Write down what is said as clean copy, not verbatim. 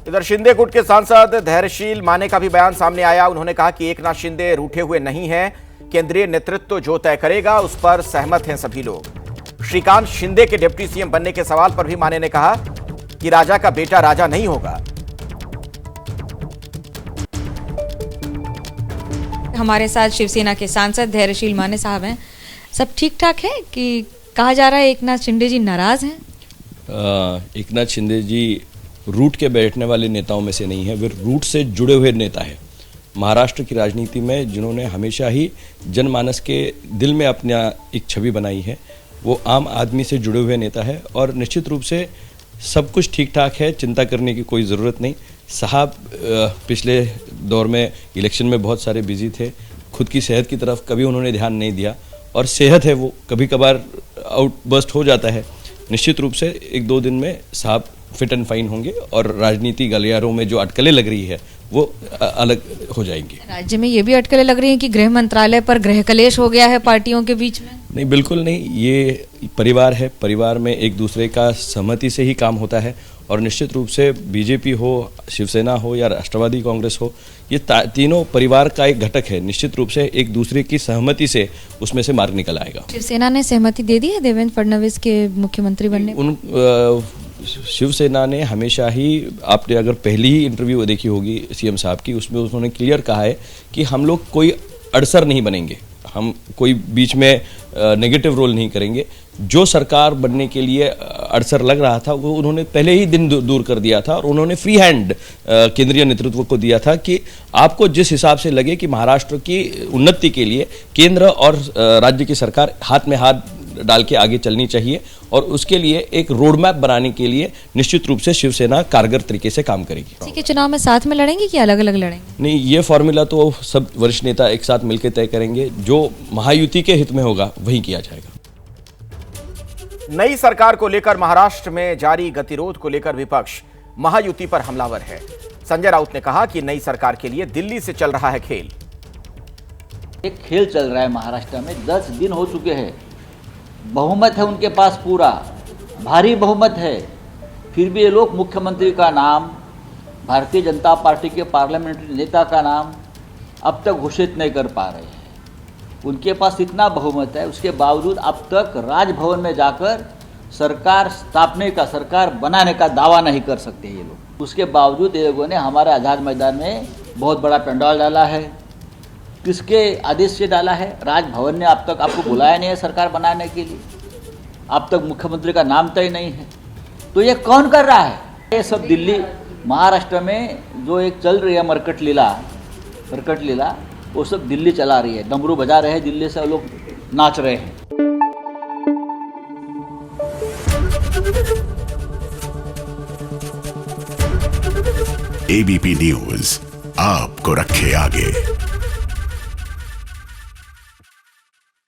इधर शिंदे गुट के सांसद धैर्यशील माने का भी बयान सामने आया। उन्होंने कहा कि एकनाथ शिंदे रूठे हुए नहीं हैं, केंद्रीय नेतृत्व जो तय करेगा उस पर सहमत हैं सभी लोग। श्रीकांत शिंदे के डिप्टी सीएम बनने के सवाल पर भी माने ने कहा कि राजा का बेटा राजा नहीं होगा। हमारे साथ शिवसेना के सांसद धैर्यशील माने साहब हैं। सब ठीक ठाक है कि कहा जा रहा है एकनाथ शिंदे जी नाराज हैं? एकनाथ शिंदे जी रूट के बैठने वाले नेताओं में से नहीं है, वे रूट से जुड़े हुए नेता है। महाराष्ट्र की राजनीति में जिन्होंने हमेशा ही जनमानस के दिल में अपना एक छवि बनाई है, वो आम आदमी से जुड़े हुए नेता है और निश्चित रूप से सब कुछ ठीक ठाक है, चिंता करने की कोई ज़रूरत नहीं। साहब पिछले दौर में इलेक्शन में बहुत सारे बिजी थे, खुद की सेहत की तरफ कभी उन्होंने ध्यान नहीं दिया और सेहत है वो कभी कभार आउटबर्स्ट हो जाता है। निश्चित रूप से एक दो दिन में साहब फिट एंड फाइन होंगे और राजनीति गलियारों में जो अटकलें लग रही है वो अलग हो जाएंगी। राज्य में ये भी अटकलें लग रही हैं कि गृह मंत्रालय पर गृह कलेश हो गया है पार्टियों के बीच में। नहीं, बिल्कुल नहीं, ये परिवार है, परिवार में एक दूसरे का सहमति से ही काम होता है और निश्चित रूप से बीजेपी हो, शिवसेना हो या राष्ट्रवादी कांग्रेस हो, ये तीनों परिवार का एक घटक है। निश्चित रूप से एक दूसरे की सहमति से उसमें से मार्ग निकल आएगा। शिवसेना ने सहमति दे दी है देवेंद्र फडणवीस के मुख्यमंत्री बनने? शिवसेना ने हमेशा ही, आपने अगर पहली ही इंटरव्यू देखी होगी सीएम साहब की, उसमें उन्होंने क्लियर कहा है कि हम लोग कोई अड़सर नहीं बनेंगे, हम कोई बीच में नेगेटिव रोल नहीं करेंगे। जो सरकार बनने के लिए अड़सर लग रहा था वो उन्होंने पहले ही दिन दूर कर दिया था और उन्होंने फ्री हैंड केंद्रीय नेतृत्व को दिया था कि आपको जिस हिसाब से लगे कि महाराष्ट्र की उन्नति के लिए केंद्र और राज्य की सरकार हाथ में हाथ डाल के आगे चलनी चाहिए और उसके लिए एक रोड मैप बनाने के लिए निश्चित रूप से शिवसेना कारगर तरीके से काम करेगी। ठीक है, चुनाव में साथ में लड़ेंगे कि अलग अलग लड़ेंगे? नहीं, ये फॉर्मूला तो सब वरिष्ठ नेता एक साथ मिलकर तय करेंगे, जो महायुति के हित में होगा वही किया जाएगा। नई सरकार को लेकर महाराष्ट्र में जारी गतिरोध को लेकर विपक्ष महायुति पर हमलावर है। संजय राउत ने कहा कि नई सरकार के लिए दिल्ली से चल रहा है खेल। एक खेल चल रहा है महाराष्ट्र में, 10 दिन हो चुके हैं, बहुमत है उनके पास, पूरा भारी बहुमत है, फिर भी ये लोग मुख्यमंत्री का नाम, भारतीय जनता पार्टी के पार्लियामेंट्री नेता का नाम अब तक घोषित नहीं कर पा रहे हैं। उनके पास इतना बहुमत है, उसके बावजूद अब तक राजभवन में जाकर सरकार स्थापने का, सरकार बनाने का दावा नहीं कर सकते ये लोग। उसके बावजूद ये लोगों ने हमारे आज़ाद मैदान में बहुत बड़ा पंडाल डाला है। किसके आदेश से डाला है? राजभवन ने अब तक आपको बुलाया नहीं है सरकार बनाने के लिए, अब तक मुख्यमंत्री का नाम तय नहीं है। तो ये कौन कर रहा है? ये सब दिल्ली, महाराष्ट्र में जो एक चल रही है मरकट लीला, वो सब दिल्ली चला रही है, डमरू बजा रहे हैं, दिल्ली से लोग नाच रहे हैं। एबीपी न्यूज़ आपको रखे आगे।